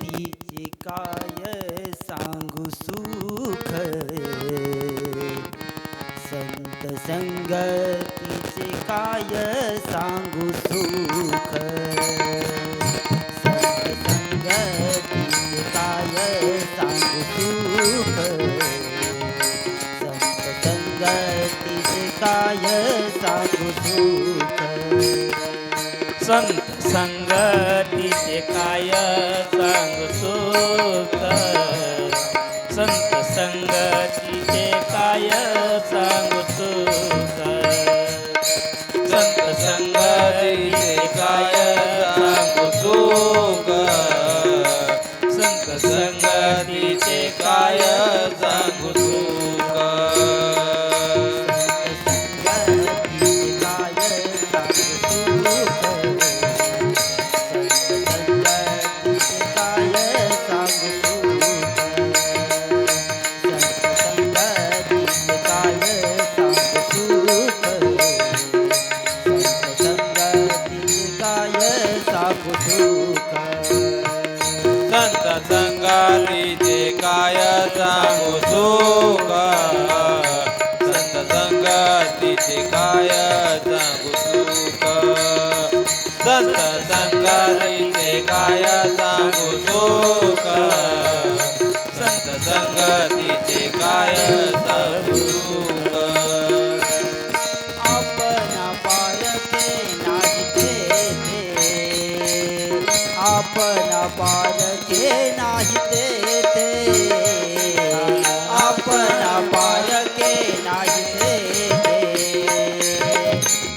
तिचे काय सांगू सुख, संत संगतीचे काय सांगू सुख, संत संगतीचे काय सांगू सुख, संत संगतीचे काय सांगू सुख, संत संगतीचे काय सांगू सुख, संत संगतीचे काय सांगू सुख, संत संगतीचे काय सांगू सुख, संत संगतीचे काय सांगू सुख, संत संगतीचे काय सांगू सुख, संत संगतीचे काय सांगू सुख, संत संगतीचे काय सांगू सुख, संत संगतीचे काय सांगू सुख, आपणा पारखे नाही तेथे, आपणा पारखे नाही तेथे, आपणा पारखे नाही तेथे,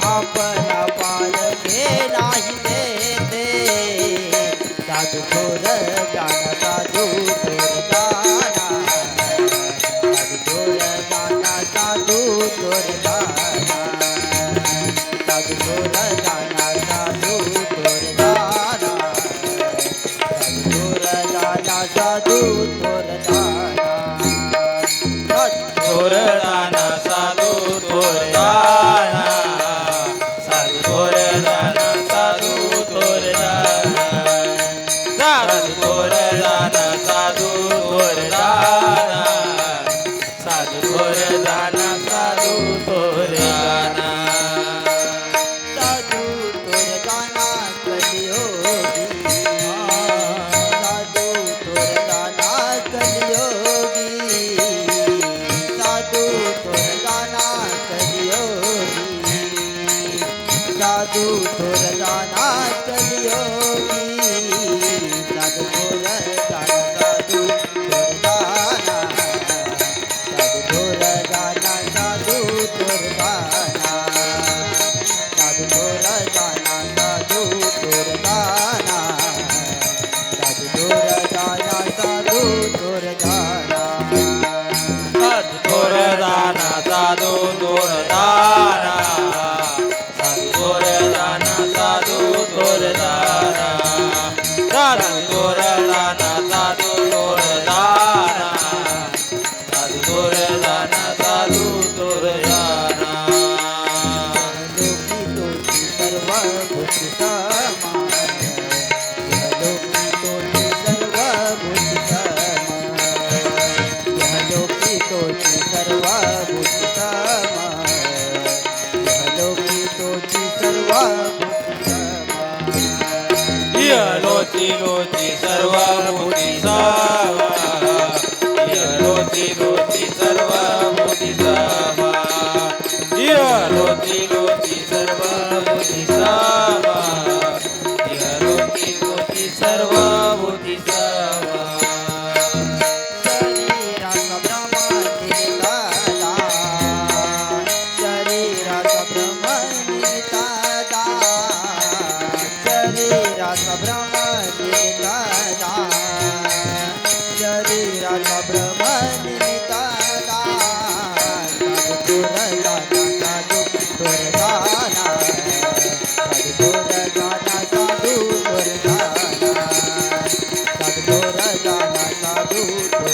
आपणा पारखे नाही तेथे, साधू थोर जाना, साधू थोर जाना, साधू थोर जाना, साधू थोर जाना, साधू थोर जाना, साधू थोर जाना, साधू थोर जाना, साधू थोर जाना, थोर जाना, साधू थोर जाना, साधू थोर जाना, साधू थोर जाना, साधू थोर जाना, साधू थोर जाना, साधू थोर जाना, साधू थोर जाना, साधू थोर जाना कलियोगी, साधू थोर जाना कलियोगी, साधू थोर जाना कलियोगी, साधू थोर जाना कलियोगी, साधू थोर जाना, साधू थोर जाना, साधू थोर जाना, साधू थोर जाना, साधू थोर जाना, साधू थोर जाना, साधू थोर जाना, साधू थोर जाना, साधू थोर जाना, साधू थोर जाना, साधू थोर जाना, साधू थोर जाना, साधू थोर जाना, साधू थोर जाना, साधू थोर जाना, साधू थोर जाना, लोकी तोची सर्व भूती समान, लोकी तोची सर्व भूती समान, लोकी तोची सर्व भूती समान, लोकी तोची सर्व भूती समान, लोची लोची सर्व भूती सामा, लोची लोची सर्व भूती सामा, लोची लोची सर्व भूती सामा, लोची लोची सर्व भूती सामा, शरीराचा भ्रम निघताना, शरीराचा भ्रम निघताना, शरीराचा भ्रम निघताना, शरीराचा भ्रम निघताना, साधू थोर जाना, साधू थोर जाना, साधू थोर जाना, साधू थोर जाना, साधू थोर जाना, साधू थोर